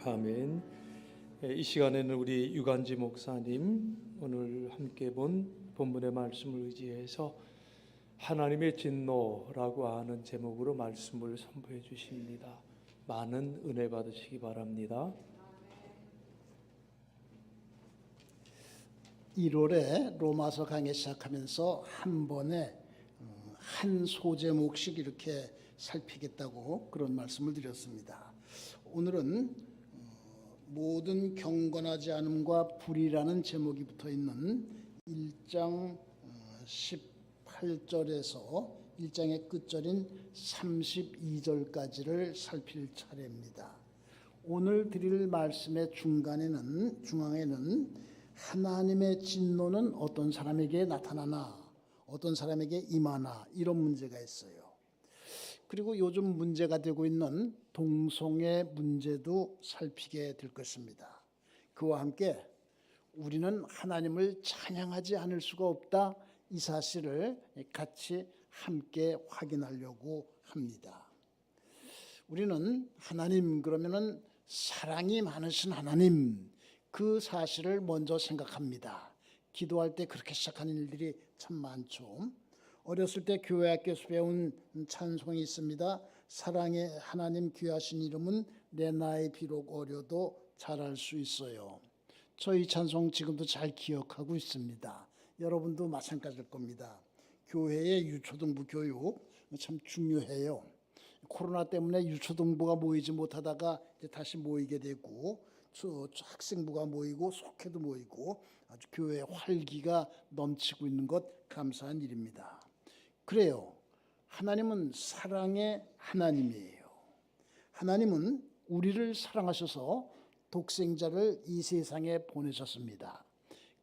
아멘. 이 시간에는 우리 유관지 목사님 오늘 함께 본 본문의 말씀을 의지해서 하나님의 진노라고 하는 제목으로 말씀을 선포해 주십니다. 많은 은혜 받으시기 바랍니다. 1월에 로마서 강의 시작하면서 한 번에 한 소제목씩 이렇게 살피겠다고 그런 말씀을 드렸습니다. 오늘은 모든 경건하지 않음과 불의라는 제목이 붙어있는 1장 18절에서 1장의 끝절인 32절까지를 살필 차례입니다. 오늘 드릴 말씀의 중앙에는 하나님의 진노는 어떤 사람에게 나타나나 어떤 사람에게 임하나 이런 문제가 있어요. 그리고 요즘 문제가 되고 있는 동성애 문제도 살피게 될 것입니다. 그와 함께 우리는 하나님을 찬양하지 않을 수가 없다, 이 사실을 같이 함께 확인하려고 합니다. 우리는 하나님 그러면은 사랑이 많으신 하나님, 그 사실을 먼저 생각합니다. 기도할 때 그렇게 시작하는 일들이 참 많죠. 어렸을 때 교회 학교에서 배운 찬송이 있습니다. 사랑의 하나님 귀하신 이름은 내 나이 비록 어려도 잘할 수 있어요. 저희 찬송 지금도 잘 기억하고 있습니다. 여러분도 마찬가지일 겁니다. 교회의 유초등부 교육 참 중요해요. 코로나 때문에 유초등부가 모이지 못하다가 이제 다시 모이게 되고 학생부가 모이고 속회도 모이고 아주 교회의 활기가 넘치고 있는 것 감사한 일입니다. 그래요. 하나님은 사랑의 하나님이에요. 하나님은 우리를 사랑하셔서 독생자를 이 세상에 보내셨습니다.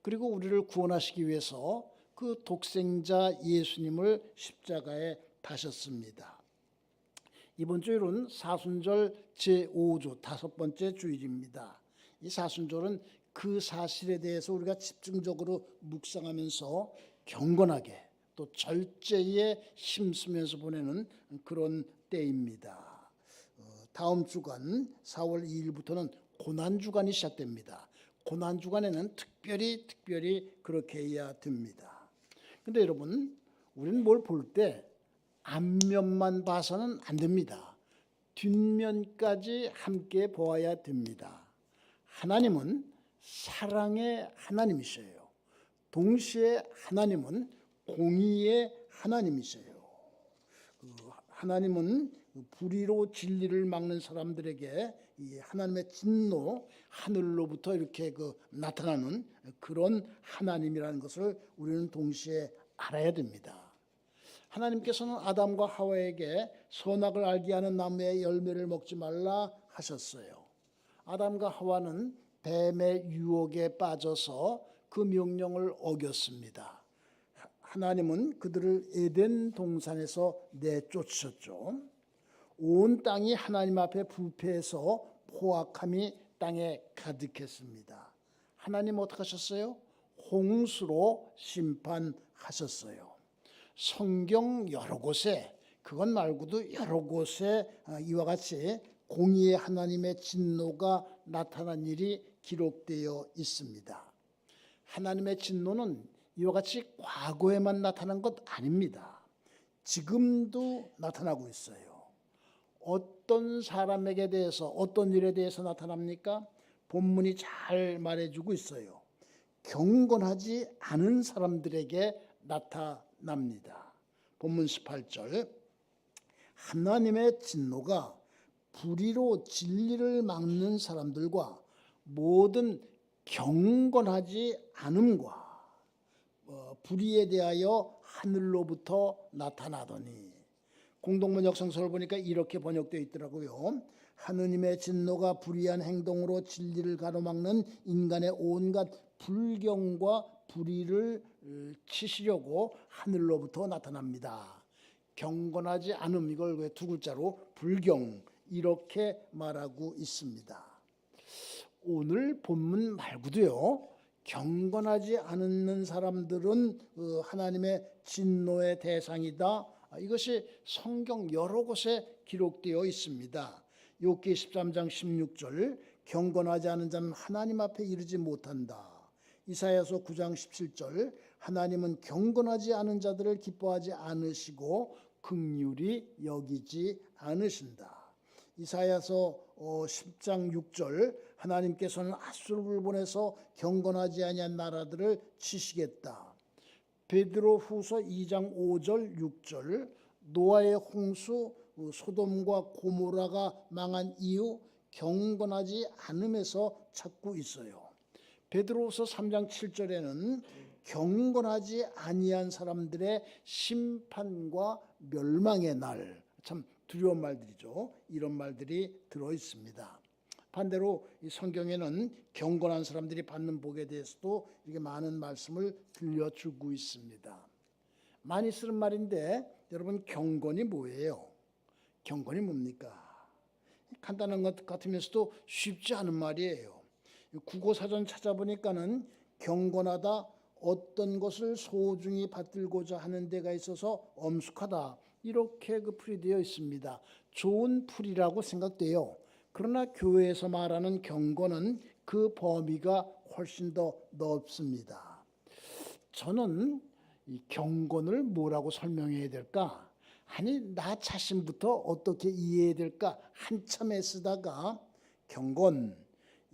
그리고 우리를 구원하시기 위해서 그 독생자 예수님을 십자가에 다셨습니다. 이번 주일은 사순절 제5주 5번째 주일입니다. 이 사순절은 그 사실에 대해서 우리가 집중적으로 묵상하면서 경건하게 또 절제에 힘쓰면서 보내는 그런 때입니다. 다음 주간 4월 2일부터는 고난주간이 시작됩니다. 고난주간에는 특별히 그렇게 해야 됩니다. 근데 여러분, 우리는 뭘 볼 때 앞면만 봐서는 안 됩니다. 뒷면까지 함께 보아야 됩니다. 하나님은 사랑의 하나님이셔요. 동시에 하나님은 공의의 하나님이세요. 하나님은 불의로 진리를 막는 사람들에게 이 하나님의 진노, 하늘로부터 이렇게 나타나는 그런 하나님이라는 것을 우리는 동시에 알아야 됩니다. 하나님께서는 아담과 하와에게 선악을 알게 하는 나무의 열매를 먹지 말라 하셨어요. 아담과 하와는 뱀의 유혹에 빠져서 그 명령을 어겼습니다. 하나님은 그들을 에덴 동산에서 내쫓으셨죠. 온 땅이 하나님 앞에 부패해서 포악함이 땅에 가득했습니다. 하나님 어떻게 하셨어요? 홍수로 심판하셨어요. 성경 여러 곳에, 그것 말고도 여러 곳에 이와 같이 공의의 하나님의 진노가 나타난 일이 기록되어 있습니다. 하나님의 진노는 이와 같이 과거에만 나타난 것 아닙니다. 지금도 나타나고 있어요. 어떤 사람에게 대해서, 어떤 일에 대해서 나타납니까? 본문이 잘 말해주고 있어요. 경건하지 않은 사람들에게 나타납니다. 본문 18절, 하나님의 진노가 불의로 진리를 막는 사람들과 모든 경건하지 않음과 불의에 대하여 하늘로부터 나타나더니, 공동문 역성서를 보니까 이렇게 번역되어 있더라고요. 하느님의 진노가 불의한 행동으로 진리를 가로막는 인간의 온갖 불경과 불의를 치시려고 하늘로부터 나타납니다. 경건하지 않음, 이걸 두 글자로 불경, 이렇게 말하고 있습니다. 오늘 본문 말고도요, 경건하지 않는 사람들은 하나님의 진노의 대상이다, 이것이 성경 여러 곳에 기록되어 있습니다. 욥기 13장 16절, 경건하지 않은 자는 하나님 앞에 이르지 못한다. 이사야서 9장 17절 하나님은 경건하지 않은 자들을 기뻐하지 않으시고 긍휼히 여기지 않으신다. 이사야서 10장 6절 하나님께서는 앗수르를 보내서 경건하지 아니한 나라들을 치시겠다. 베드로후서 2장 5절 6절 노아의 홍수 소돔과 고모라가 망한 이유 경건하지 않음에서 찾고 있어요. 베드로후서 3장 7절에는 경건하지 아니한 사람들의 심판과 멸망의 날, 참 두려운 말들이죠. 이런 말들이 들어 있습니다. 반대로 이 성경에는 경건한 사람들이 받는 복에 대해서도 이렇게 많은 말씀을 들려주고 있습니다. 많이 쓰는 말인데 여러분, 경건이 뭐예요? 경건이 뭡니까? 간단한 것 같으면서도 쉽지 않은 말이에요. 국어사전 찾아보니까는 경건하다, 어떤 것을 소중히 받들고자 하는 데가 있어서 엄숙하다, 이렇게 그 풀이되어 있습니다. 좋은 풀이라고 생각돼요. 그러나 교회에서 말하는 경건은 그 범위가 훨씬 더 넓습니다. 저는 이 경건을 뭐라고 설명해야 될까? 아니, 나 자신부터 어떻게 이해해야 될까? 한참 애쓰다가 경건,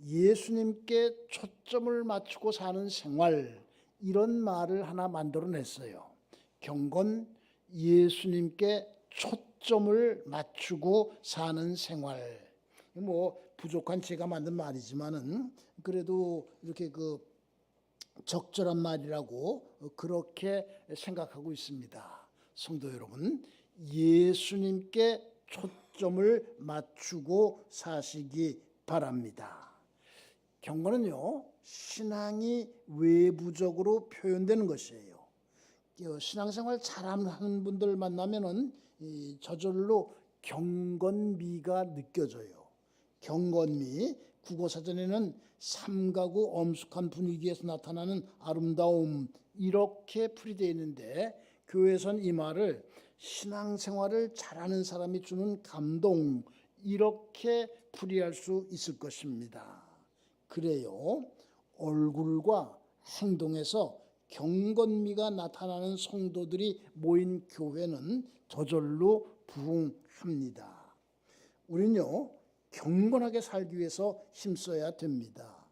예수님께 초점을 맞추고 사는 생활, 이런 말을 하나 만들어냈어요. 경건, 예수님께 초점을 맞추고 사는 생활. 뭐 부족한 제가 만든 말이지만은 그래도 이렇게 그 적절한 말이라고 그렇게 생각하고 있습니다. 성도 여러분, 예수님께 초점을 맞추고 사시기 바랍니다. 경건은요, 신앙이 외부적으로 표현되는 것이에요. 신앙생활 잘하는 분들 만나면은 저절로 경건미가 느껴져요. 경건미, 국어사전에는 삼가구 엄숙한 분위기에서 나타나는 아름다움, 이렇게 풀이되어 있는데 교회에서는 이 말을 신앙생활을 잘하는 사람이 주는 감동, 이렇게 풀이할 수 있을 것입니다. 그래요, 얼굴과 행동에서 경건미가 나타나는 성도들이 모인 교회는 저절로 부흥합니다. 우리는요, 경건하게 살기 위해서 힘써야 됩니다.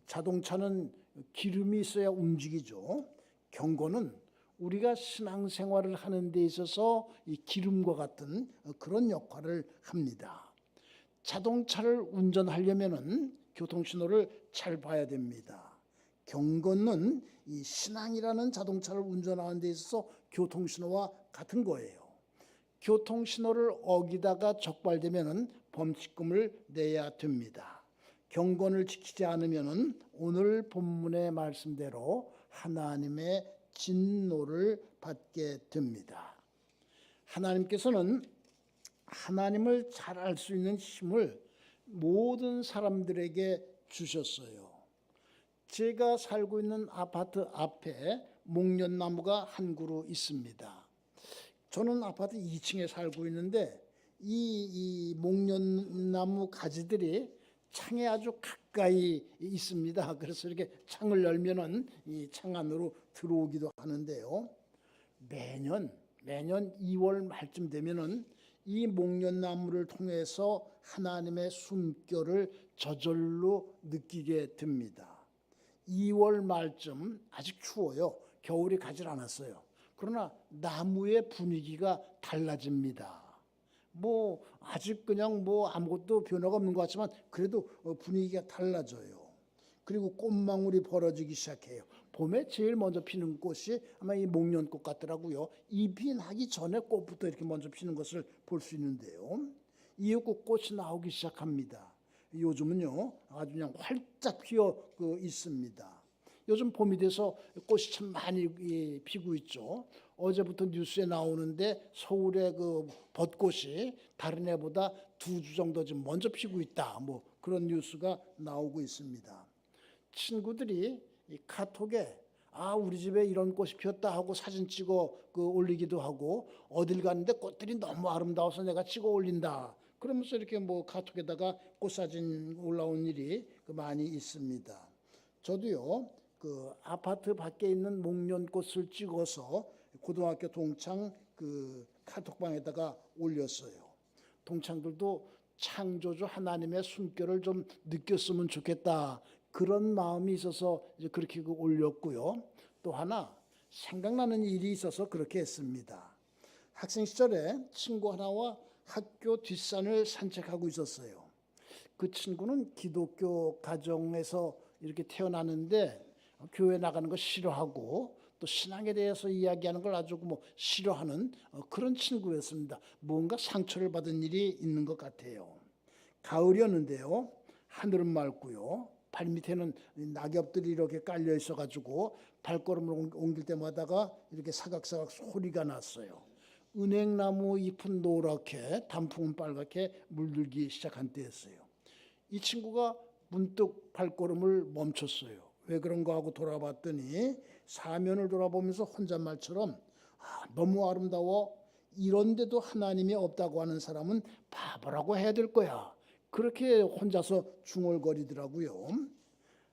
자동차는 기름이 있어야 움직이죠. 경건은 우리가 신앙생활을 하는 데 있어서 이 기름과 같은 그런 역할을 합니다. 자동차를 운전하려면은 교통신호를 잘 봐야 됩니다. 경건은 이 신앙이라는 자동차를 운전하는 데 있어서 교통신호와 같은 거예요. 교통신호를 어기다가 적발되면은 범칙금을 내야 됩니다. 경건을 지키지 않으면은 오늘 본문의 말씀대로 하나님의 진노를 받게 됩니다. 하나님께서는 하나님을 잘 알 수 있는 힘을 모든 사람들에게 주셨어요. 제가 살고 있는 아파트 앞에 목련나무가 한 그루 있습니다. 저는 아파트 2층에 살고 있는데 이 목련나무 가지들이 창에 아주 가까이 있습니다. 그래서 이렇게 창을 열면은 이 창 안으로 들어오기도 하는데요. 매년 2월 말쯤 되면은 이 목련나무를 통해서 하나님의 숨결을 저절로 느끼게 됩니다. 2월 말쯤 아직 추워요. 겨울이 가질 않았어요. 그러나 나무의 분위기가 달라집니다. 뭐 아직 그냥 뭐 아무것도 변화가 없는 것 같지만 그래도 분위기가 달라져요. 그리고 꽃망울이 벌어지기 시작해요. 봄에 제일 먼저 피는 꽃이 아마 이 목련꽃 같더라고요. 잎이 나기 전에 꽃부터 이렇게 먼저 피는 것을 볼 수 있는데요. 이후 꽃이 나오기 시작합니다. 요즘은요 아주 그냥 활짝 피어 있습니다. 요즘 봄이 돼서 꽃이 참 많이 피고 있죠. 어제부터 뉴스에 나오는데 서울의 그 벚꽃이 다른 해보다 2주 정도 좀 먼저 피고 있다. 뭐 그런 뉴스가 나오고 있습니다. 친구들이 이 카톡에 우리 집에 이런 꽃이 피었다 하고 사진 찍어 올리기도 하고 어딜 갔는데 꽃들이 너무 아름다워서 내가 찍어 올린다. 그러면서 이렇게 뭐 카톡에다가 꽃사진 올라온 일이 많이 있습니다. 저도요, 그 아파트 밖에 있는 목련꽃을 찍어서 고등학교 동창 그 카톡방에다가 올렸어요. 동창들도 창조주 하나님의 숨결을 좀 느꼈으면 좋겠다, 그런 마음이 있어서 이제 그렇게 올렸고요. 또 하나 생각나는 일이 있어서 그렇게 했습니다. 학생 시절에 친구 하나와 학교 뒷산을 산책하고 있었어요. 그 친구는 기독교 가정에서 이렇게 태어났는데 교회 나가는 거 싫어하고 또 신앙에 대해서 이야기하는 걸 아주 뭐 싫어하는 그런 친구였습니다. 뭔가 상처를 받은 일이 있는 것 같아요. 가을이었는데요. 하늘은 맑고요. 발밑에는 낙엽들이 이렇게 깔려 있어가지고 발걸음을 옮길 때마다가 이렇게 사각사각 소리가 났어요. 은행나무 잎은 노랗게 단풍은 빨갛게 물들기 시작한 때였어요. 이 친구가 문득 발걸음을 멈췄어요. 왜 그런가 하고 돌아봤더니 사면을 돌아보면서 혼잣말처럼 너무 아름다워, 이런데도 하나님이 없다고 하는 사람은 바보라고 해야 될 거야, 그렇게 혼자서 중얼거리더라고요.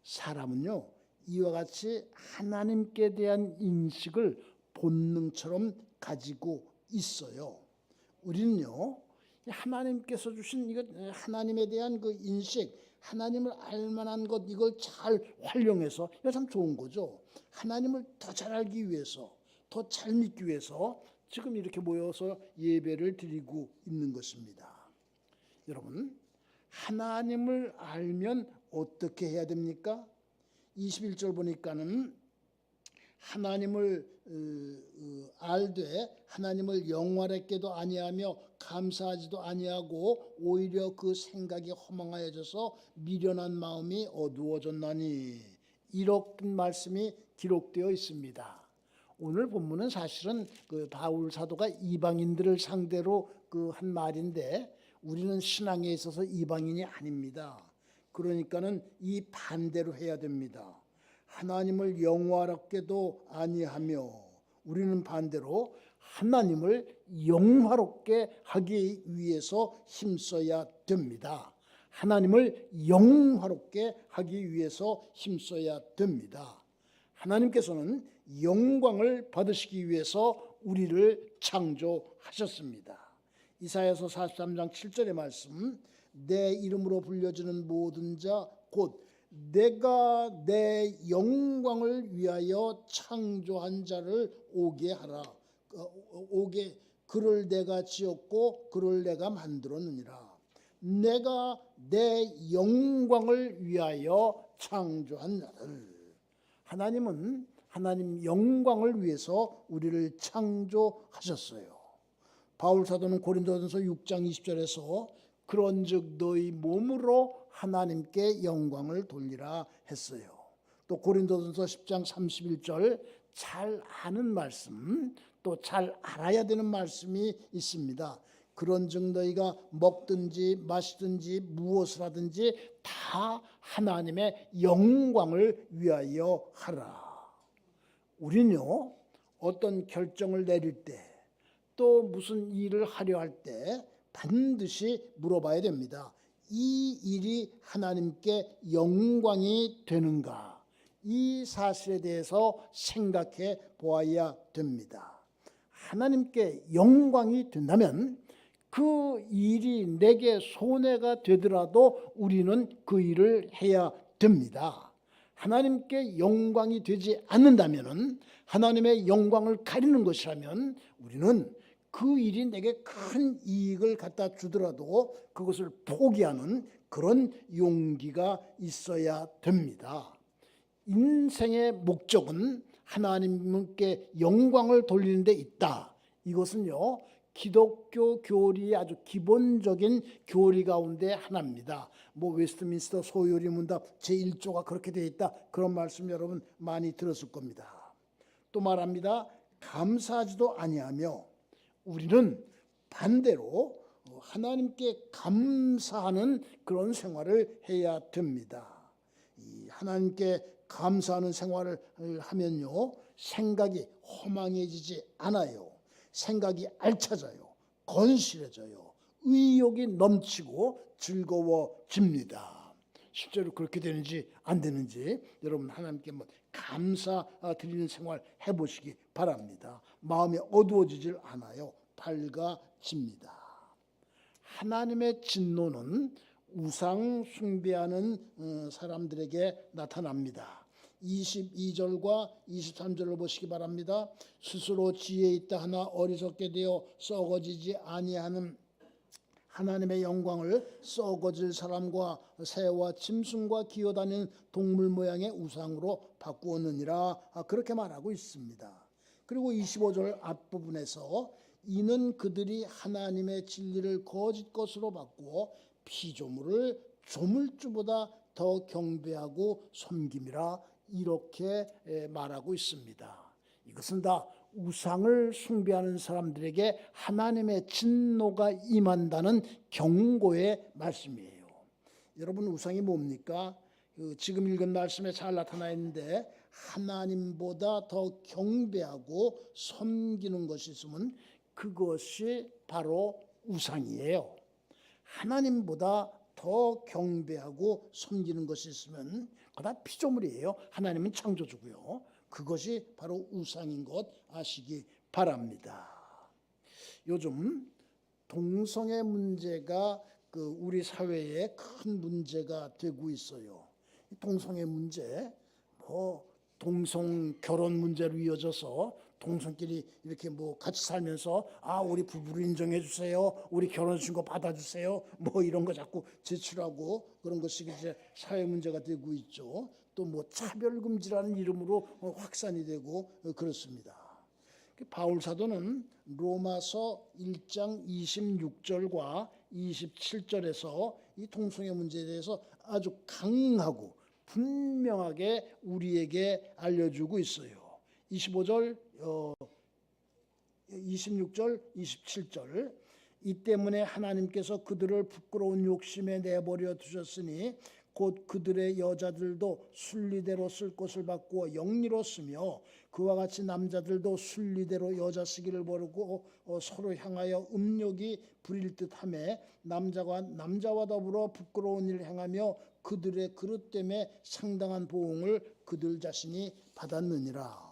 사람은요, 이와 같이 하나님께 대한 인식을 본능처럼 가지고 있어요. 우리는요, 하나님께서 주신 이거 하나님에 대한 그 인식, 하나님을 알만한 것, 이걸 잘 활용해서, 이거 참 좋은 거죠. 하나님을 더 잘 알기 위해서, 더 잘 믿기 위해서 지금 이렇게 모여서 예배를 드리고 있는 것입니다. 여러분, 하나님을 알면 어떻게 해야 됩니까? 21절 보니까는 하나님을 알되 하나님을 영화롭게도 아니하며 감사하지도 아니하고 오히려 그 생각이 허망하여져서 미련한 마음이 어두워졌나니, 이렇게 말씀이 기록되어 있습니다. 오늘 본문은 사실은 그 바울 사도가 이방인들을 상대로 그 한 말인데, 우리는 신앙에 있어서 이방인이 아닙니다. 그러니까는 이 반대로 해야 됩니다. 하나님을 영화롭게도 아니하며, 우리는 반대로 하나님을 영화롭게 하기 위해서 힘써야 됩니다. 하나님을 영화롭게 하기 위해서 힘써야 됩니다. 하나님께서는 영광을 받으시기 위해서 우리를 창조하셨습니다. 이사야서 43장 7절의 말씀, 내 이름으로 불려지는 모든 자 곧 내가 내 영광을 위하여 창조한 자를 오게 하라. 오게, 그를 내가 지었고 그를 내가 만들었느니라. 내가 내 영광을 위하여 창조한 자를. 하나님은 하나님 영광을 위해서 우리를 창조하셨어요. 바울 사도는 고린도전서 6장 20절에서 그런즉 너희 몸으로 하나님께 영광을 돌리라 했어요. 또 고린도전서 10장 31절 잘 아는 말씀, 또 잘 알아야 되는 말씀이 있습니다. 그런즉 너희가 먹든지 마시든지 무엇을 하든지 다 하나님의 영광을 위하여 하라. 우리는요, 어떤 결정을 내릴 때, 또 무슨 일을 하려 할 때 반드시 물어봐야 됩니다. 이 일이 하나님께 영광이 되는가? 이 사실에 대해서 생각해 보아야 됩니다. 하나님께 영광이 된다면 그 일이 내게 손해가 되더라도 우리는 그 일을 해야 됩니다. 하나님께 영광이 되지 않는다면, 하나님의 영광을 가리는 것이라면 우리는 그 일이 내게 큰 이익을 갖다 주더라도 그것을 포기하는 그런 용기가 있어야 됩니다. 인생의 목적은 하나님께 영광을 돌리는 데 있다. 이것은요, 기독교 교리의 아주 기본적인 교리 가운데 하나입니다. 뭐 웨스트민스터 소요리 문답 제1조가 그렇게 되어 있다, 그런 말씀 여러분 많이 들었을 겁니다. 또 말합니다. 감사하지도 아니하며, 우리는 반대로 하나님께 감사하는 그런 생활을 해야 됩니다. 이 하나님께 감사하는 생활을 하면요, 생각이 허망해지지 않아요. 생각이 알차져요. 건실해져요. 의욕이 넘치고 즐거워집니다. 실제로 그렇게 되는지 안 되는지 여러분 하나님께 한번 감사 드리는 생활 해보시기 바랍니다. 마음이 어두워지질 않아요. 밝아집니다. 하나님의 진노는 우상 숭배하는 사람들에게 나타납니다. 22절과 23절을 보시기 바랍니다. 스스로 지혜 있다 하나 어리석게 되어 썩어지지 아니하는 하나님의 영광을 썩어질 사람과 새와 짐승과 기어다니는 동물 모양의 우상으로 바꾸었느니라, 그렇게 말하고 있습니다. 그리고 25절 앞부분에서 이는 그들이 하나님의 진리를 거짓 것으로 바꾸어 피조물을 조물주보다 더 경배하고 섬김이라, 이렇게 말하고 있습니다. 이것은 다 우상을 숭배하는 사람들에게 하나님의 진노가 임한다는 경고의 말씀이에요. 여러분, 우상이 뭡니까? 지금 읽은 말씀에 잘 나타나 있는데 하나님보다 더 경배하고 섬기는 것이 있으면 그것이 바로 우상이에요. 하나님보다 더 경배하고 섬기는 것이 있으면 그거 다 피조물이에요. 하나님은 창조주고요. 그것이 바로 우상인 것 아시기 바랍니다. 요즘 동성애 문제가 우리 사회에 큰 문제가 되고 있어요. 동성애 문제, 동성 결혼 문제로 이어져서 동성끼리 이렇게 같이 살면서 우리 부부를 인정해 주세요, 우리 결혼신고 받아주세요, 이런 거 자꾸 제출하고 그런 것이 이제 사회 문제가 되고 있죠. 또 차별금지라는 이름으로 확산이 되고 그렇습니다. 바울 사도는 로마서 1장 26절과 27절에서 이 동성애 문제에 대해서 아주 강하고 분명하게 우리에게 알려주고 있어요. 25절, 26절, 27절. 이 때문에 하나님께서 그들을 부끄러운 욕심에 내버려 두셨으니 곧 그들의 여자들도 순리대로 쓸 것을 바꾸어 영리로 쓰며 그와 같이 남자들도 순리대로 여자 쓰기를 버리고 서로 향하여 음욕이 부릴 듯하며 남자와 남자와 더불어 부끄러운 일을 행하며 그들의 그릇 때문에 상당한 보응을 그들 자신이 받았느니라.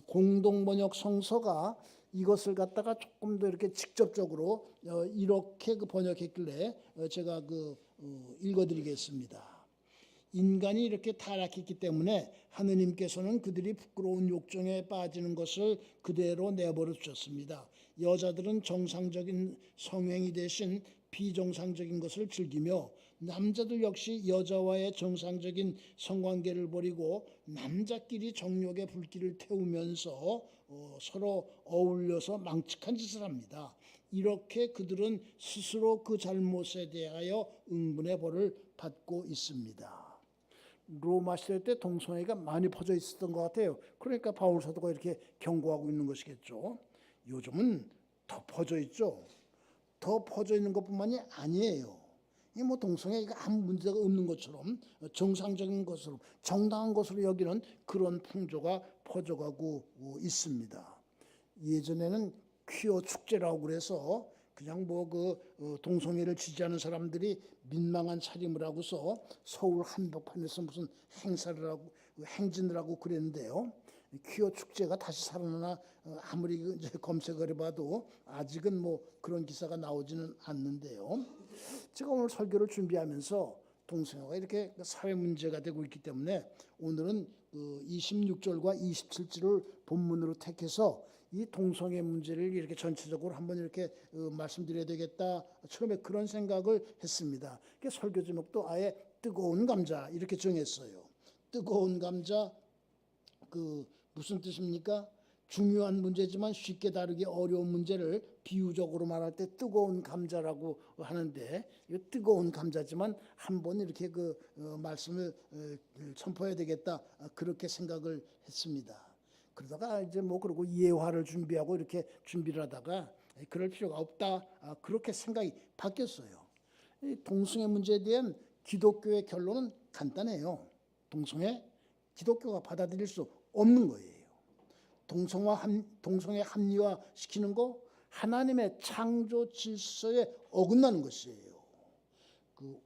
공동번역 성서가 이것을 갖다가 조금 더 이렇게 직접적으로 이렇게 번역했길래 제가 읽어드리겠습니다. 인간이 이렇게 타락했기 때문에 하느님께서는 그들이 부끄러운 욕정에 빠지는 것을 그대로 내버려 두셨습니다. 여자들은 정상적인 성행위 대신 비정상적인 것을 즐기며 남자들 역시 여자와의 정상적인 성관계를 벌이고 남자끼리 정욕의 불길을 태우면서 서로 어울려서 망측한 짓을 합니다. 이렇게 그들은 스스로 그 잘못에 대하여 응분의 벌을 받고 있습니다. 로마 시대 때 동성애가 많이 퍼져 있었던 것 같아요. 그러니까 바울 사도가 이렇게 경고하고 있는 것이겠죠. 요즘은 더 퍼져 있죠. 더 퍼져 있는 것뿐만이 아니에요. 동성애가 아무 문제가 없는 것처럼 정상적인 것으로 정당한 것으로 여기는 그런 풍조가 퍼져가고 있습니다. 예전에는 퀴어 축제라고 그래서 그냥 동성애를 지지하는 사람들이 민망한 차림을 하고서 서울 한복판에서 무슨 행사를 하고 행진을 하고 그랬는데요. 퀴어 축제가 다시 살아나나 아무리 이제 검색을 해봐도 아직은 그런 기사가 나오지는 않는데요. 제가 오늘 설교를 준비하면서 동성애가 이렇게 사회 문제가 되고 있기 때문에 오늘은 26절과 27절을 본문으로 택해서 이 동성애 문제를 이렇게 전체적으로 한번 이렇게 말씀드려야 되겠다. 처음에 그런 생각을 했습니다. 설교 제목도 아예 뜨거운 감자 이렇게 정했어요. 뜨거운 감자, 무슨 뜻입니까? 중요한 문제지만 쉽게 다루기 어려운 문제를 비유적으로 말할 때 뜨거운 감자라고 하는데, 이 뜨거운 감자지만 한번 이렇게 말씀을 선포해야 되겠다, 그렇게 생각을 했습니다. 그러다가 이제 그러고 예화를 준비하고 이렇게 준비를 하다가 그럴 필요가 없다, 그렇게 생각이 바뀌었어요. 이 동성애 문제에 대한 기독교의 결론은 간단해요. 동성애 기독교가 받아들일 수 없는 거예요. 동성애 합리화 시키는 거 하나님의 창조 질서에 어긋나는 것이에요.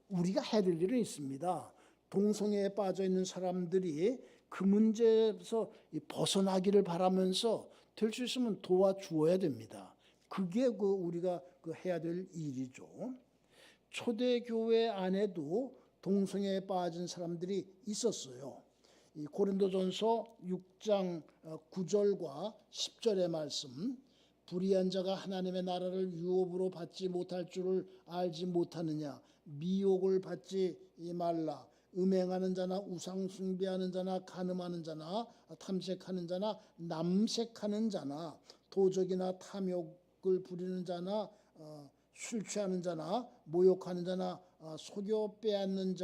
우리가 해야 될 일은 있습니다. 동성애에 빠져 있는 사람들이 그 문제에서 벗어나기를 바라면서 될 수 있으면 도와주어야 됩니다. 그게 우리가 해야 될 일이죠. 초대교회 안에도 동성애에 빠진 사람들이 있었어요. 이 고린도전서 6장 9절과 10절의 말씀, 불의한 자가 하나님의 나라를 유업으로 받지 못할 줄을 알지 못하느냐, 미혹을 받지 말라. 음행하는 자나 우상 숭배하는 자나 간음하는 자나 탐색하는 자나 남색하는 자나 도적이나 탐욕을 부리는 자나 술 취하는 자나 모욕하는 자나 속여 빼앗는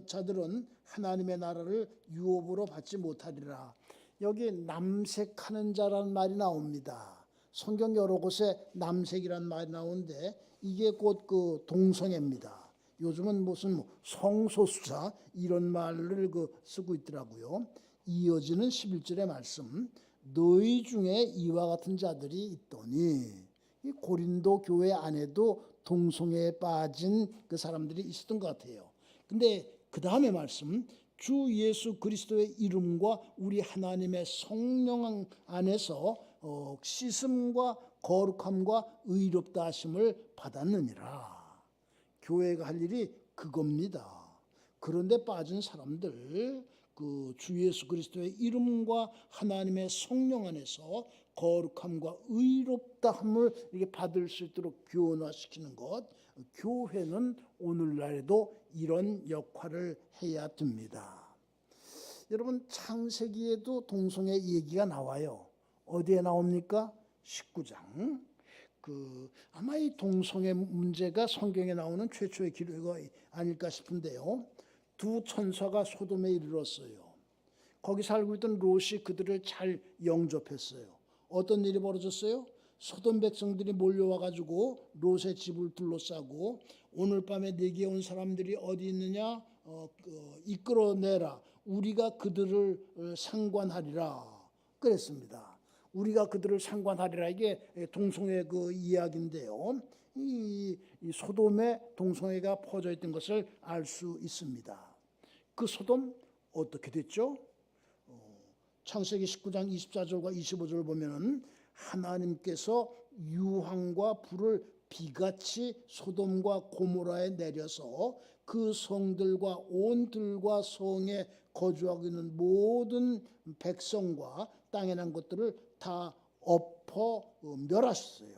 자들은 하나님의 나라를 유업으로 받지 못하리라. 여기 남색하는 자라는 말이 나옵니다. 성경 여러 곳에 남색이라는 말이 나오는데 이게 곧 동성애입니다. 요즘은 무슨 성소수자 이런 말을 쓰고 있더라고요. 이어지는 11절의 말씀, 너희 중에 이와 같은 자들이 있더니, 이 고린도 교회 안에도 동성애에 빠진 그 사람들이 있었던 것 같아요. 근데 그 다음에 말씀, 주 예수 그리스도의 이름과 우리 하나님의 성령 안에서 씻음과 거룩함과 의롭다 하심을 받았느니라. 교회가 할 일이 그겁니다. 그런데 빠진 사람들, 주 예수 그리스도의 이름과 하나님의 성령 안에서 거룩함과 의롭다함을 이렇게 받을 수 있도록 교훈화시키는 것, 교회는 오늘날에도 이런 역할을 해야 됩니다. 여러분, 창세기에도 동성애 얘기가 나와요. 어디에 나옵니까? 19장. 아마 이 동성애 문제가 성경에 나오는 최초의 기록이 아닐까 싶은데요. 두 천사가 소돔에 이르렀어요. 거기 살고 있던 롯이 그들을 잘 영접했어요. 어떤 일이 벌어졌어요? 소돔 백성들이 몰려와가지고 롯의 집을 둘러싸고 오늘 밤에 내게 온 사람들이 어디 있느냐? 이끌어내라. 우리가 그들을 상관하리라. 그랬습니다. 우리가 그들을 상관하리라. 이게 동성애 이야기인데요. 이 소돔에 동성애가 퍼져 있던 것을 알 수 있습니다. 그 소돔 어떻게 됐죠? 창세기 19장 24절과 25절을 보면은 하나님께서 유황과 불을 비같이 소돔과 고모라에 내려서 그 성들과 온 들과 성에 거주하고 있는 모든 백성과 땅에 난 것들을 다 엎어 멸하셨어요.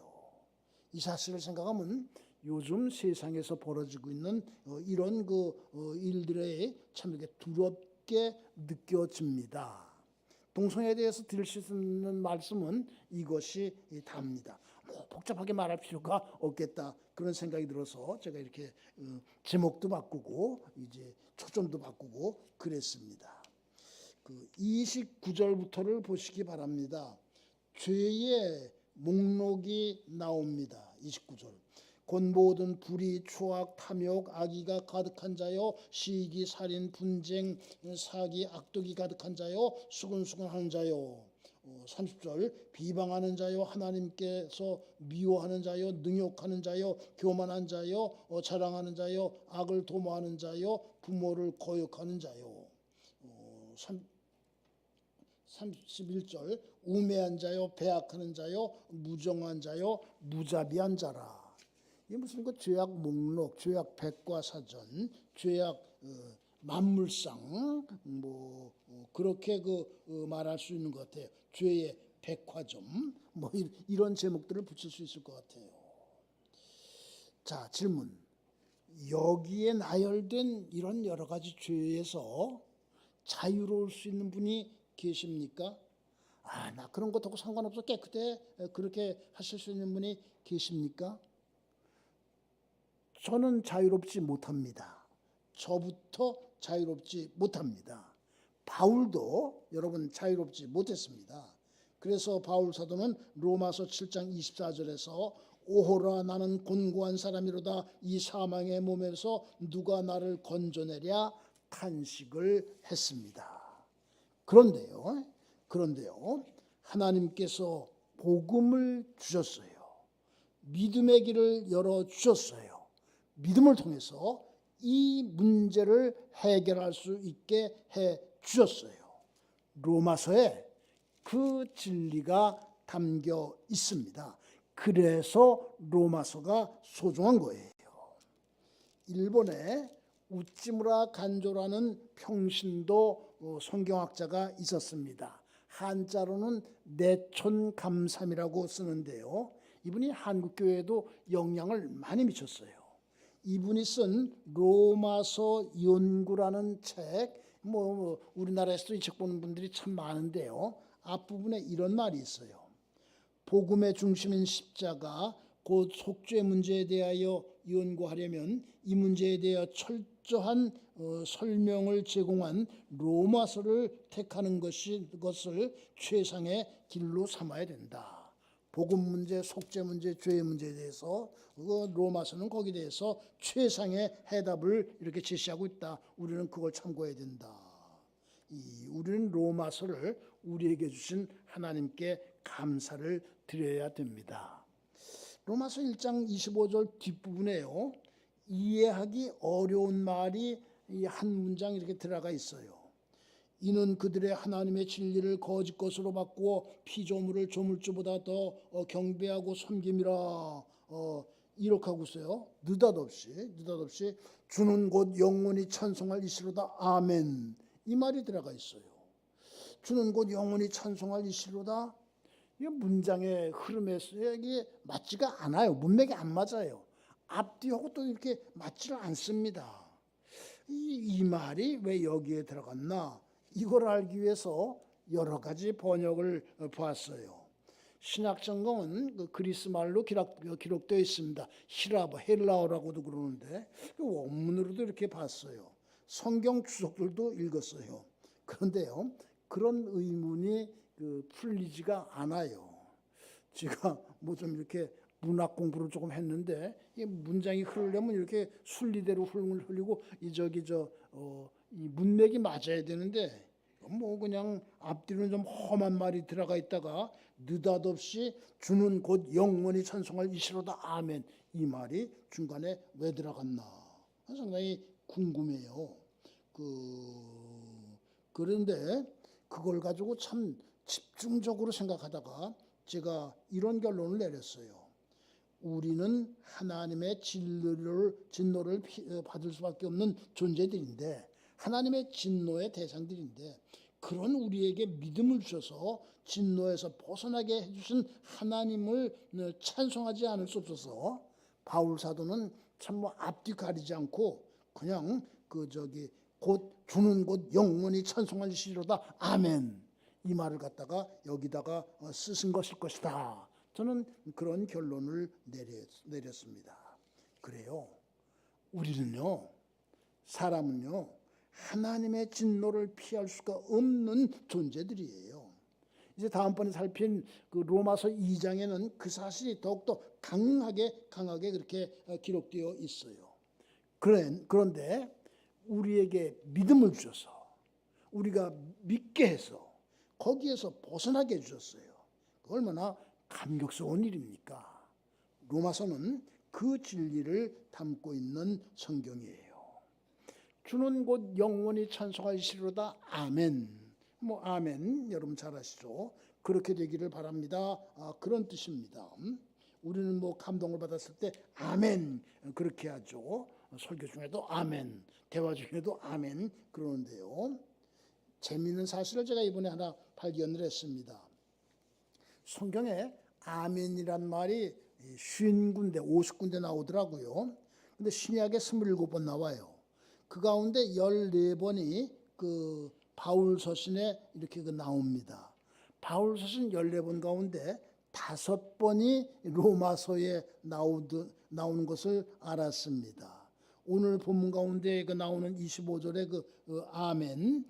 이 사실을 생각하면 요즘 세상에서 벌어지고 있는 이런 일들에 참 이렇게 두렵게 느껴집니다. 동성애에 대해서 드릴 수 있는 말씀은 이것이 답니다. 복잡하게 말할 필요가 없겠다 그런 생각이 들어서 제가 이렇게 제목도 바꾸고 이제 초점도 바꾸고 그랬습니다. 29절부터를 보시기 바랍니다. 죄의 목록이 나옵니다. 29절. 곧 모든 불의, 추악, 탐욕, 악의가 가득한 자요, 시기, 살인, 분쟁, 사기, 악독이 가득한 자요, 수근수근하는 자요. 30절. 비방하는 자요, 하나님께서 미워하는 자요, 능욕하는 자요, 교만한 자요, 자랑하는 자요, 악을 도모하는 자요, 부모를 거역하는 자요. 31절. 우매한 자요, 배악하는 자요, 무정한 자요, 무자비한 자라. 이게 무슨 죄악 목록, 죄악 백과사전, 죄악 만물상 그렇게 말할 수 있는 것 같아요. 죄의 백화점 이런 제목들을 붙일 수 있을 것 같아요. 자, 질문. 여기에 나열된 이런 여러 가지 죄에서 자유로울 수 있는 분이 계십니까? 나 그런 것하고 상관없어 깨끗해 그렇게 하실 수 있는 분이 계십니까? 저는 자유롭지 못합니다. 저부터 자유롭지 못합니다. 바울도 여러분 자유롭지 못했습니다. 그래서 바울 사도는 로마서 7장 24절에서 오호라 나는 곤고한 사람이로다 이 사망의 몸에서 누가 나를 건져내랴 탄식을 했습니다. 그런데요 하나님께서 복음을 주셨어요. 믿음의 길을 열어주셨어요. 믿음을 통해서 이 문제를 해결할 수 있게 해주셨어요. 로마서에 그 진리가 담겨 있습니다. 그래서 로마서가 소중한 거예요. 일본에 우찌무라 간조라는 평신도 성경학자가 있었습니다. 한자로는 내촌감삼이라고 쓰는데요. 이분이 한국교회에도 영향을 많이 미쳤어요. 이분이 쓴 로마서 연구라는 책, 우리나라에서도 이 책 보는 분들이 참 많은데요. 앞부분에 이런 말이 있어요. 복음의 중심인 십자가, 곧 속죄 문제에 대하여 연구하려면 이 문제에 대하여 철저한 설명을 제공한 로마서를 택하는 것을 최상의 길로 삼아야 된다. 복음 문제, 속죄 문제, 죄의 문제에 대해서 로마서는 거기에 대해서 최상의 해답을 이렇게 제시하고 있다. 우리는 그걸 참고해야 된다. 우리는 로마서를 우리에게 주신 하나님께 감사를 드려야 됩니다. 로마서 1장 25절 뒷부분에요. 이해하기 어려운 말이 한 문장 이렇게 들어가 있어요. 이는 그들의 하나님의 진리를 거짓 것으로 바꾸어 피조물을 조물주보다 더 경배하고 섬김이라 이렇게 하고 있어요. 느닷없이 주는 곧 영원히 찬송할 이시로다 아멘 이 말이 들어가 있어요. 주는 곧 영원히 찬송할 이시로다. 이 문장의 흐름에 이게 맞지가 않아요. 문맥이 안 맞아요. 앞뒤하고 또 이렇게 맞지를 않습니다. 이 말이 왜 여기에 들어갔나? 이걸 알기 위해서 여러 가지 번역을 보았어요. 신약성경은 그 그리스 말로 기록되어 있습니다. 히라버, 헬라어라고도 그러는데 원문으로도 이렇게 봤어요. 성경 주석들도 읽었어요. 그런데요, 그런 의문이 풀리지가 않아요. 제가 좀 이렇게 문학 공부를 조금 했는데 이 문장이 흐르려면 이렇게 순리대로 흘리고 이 문맥이 맞아야 되는데 그냥 앞뒤로는 좀 험한 말이 들어가 있다가 느닷없이 주는 곧 영원히 찬송할 이시로다 아멘 이 말이 중간에 왜 들어갔나 상당히 궁금해요. 그런데 그걸 가지고 참 집중적으로 생각하다가 제가 이런 결론을 내렸어요. 우리는 하나님의 진노를 받을 수밖에 없는 존재들인데 하나님의 진노의 대상들인데 그런 우리에게 믿음을 주셔서 진노에서 벗어나게 해주신 하나님을 찬송하지 않을 수 없어서 바울 사도는 참 앞뒤 가리지 않고 그냥 곧 주는 곧 영원히 찬송할 시로다 아멘 이 말을 갖다가 여기다가 쓰신 것일 것이다. 저는 그런 결론을 내렸습니다. 그래요. 우리는요, 사람은요, 하나님의 진노를 피할 수가 없는 존재들이에요. 이제 다음번에 살핀 그 로마서 2장에는 그 사실이 더욱더 강하게 그렇게 기록되어 있어요. 그런데 우리에게 믿음을 주셔서 우리가 믿게 해서 거기에서 벗어나게 해주셨어요. 얼마나 감격스러운 일입니까? 로마서는 그 진리를 담고 있는 성경이에요. 주는 곧 영원히 찬송하시리로다 아멘. 아멘 여러분 잘 아시죠? 그렇게 되기를 바랍니다. 그런 뜻입니다. 우리는 감동을 받았을 때 아멘 그렇게 하죠. 설교 중에도 아멘, 대화 중에도 아멘 그러는데요. 재미있는 사실을 제가 이번에 하나 발견을 했습니다. 성경에 아멘이란 말이 50군데, 50군데 나오더라고요. 근데 신약에 27번 나와요. 그 가운데 14번이 그 바울 서신에 이렇게 나옵니다. 바울 서신 14번 가운데 5번이 로마서에 나오는 것을 알았습니다. 오늘 본문 가운데 나오는 25절의 아멘,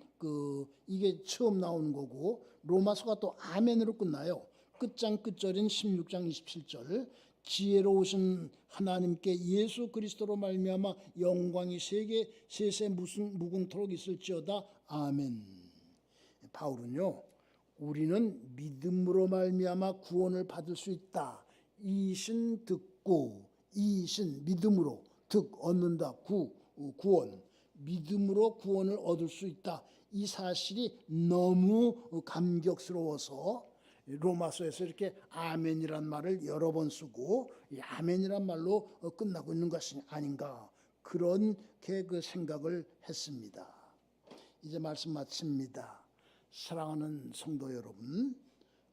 이게 처음 나오는 거고 로마서가 또 아멘으로 끝나요. 끝장 끝절인 16장 27절 지혜로우신 하나님께 예수 그리스도로 말미암아 영광이 세세 무궁토록 있을지어다 아멘. 바울은요 우리는 믿음으로 말미암아 구원을 받을 수 있다. 이신 듣고 이신 믿음으로 득 얻는다. 구원 믿음으로 구원을 얻을 수 있다. 이 사실이 너무 감격스러워서 로마서에서 이렇게 아멘이란 말을 여러 번 쓰고 이 아멘이란 말로 끝나고 있는 것이 아닌가 그렇게 그 생각을 했습니다. 이제 말씀 마칩니다. 사랑하는 성도 여러분,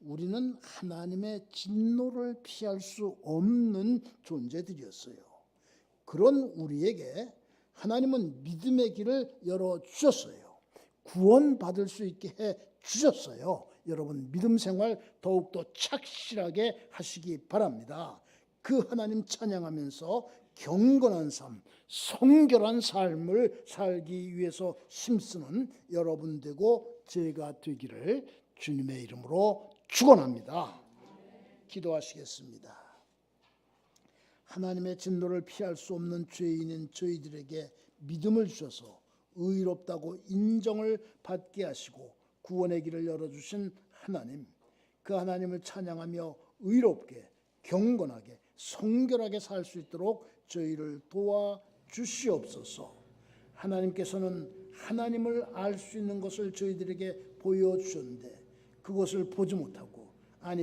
우리는 하나님의 진노를 피할 수 없는 존재들이었어요. 그런 우리에게 하나님은 믿음의 길을 열어주셨어요. 구원받을 수 있게 해주셨어요. 여러분 믿음 생활 더욱더 착실하게 하시기 바랍니다. 그 하나님 찬양하면서 경건한 삶, 성결한 삶을 살기 위해서 힘쓰는 여러분 되고 제가 되기를 주님의 이름으로 축원합니다. 기도하시겠습니다. 하나님의 진노를 피할 수 없는 죄인인 저희들에게 믿음을 주셔서 의롭다고 인정을 받게 하시고 구원의 길을 열어주신 하나님, 그 하나님을 찬양하며 의롭게 경건하게 성결하게 살 수 있도록 저희를 도와주시옵소서. 하나님께서는 하나님을 알 수 있는 것을 저희들에게 보여주셨는데 그것을 보지 못하고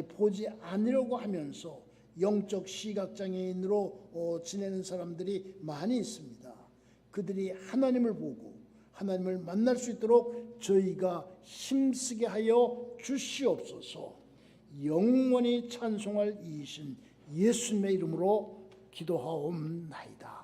보지 않으려고 하면서 영적 시각장애인으로 지내는 사람들이 많이 있습니다. 그들이 하나님을 보고 하나님을 만날 수 있도록 저희가 힘쓰게 하여 주시옵소서. 영원히 찬송할 이이신 예수님의 이름으로 기도하옵나이다.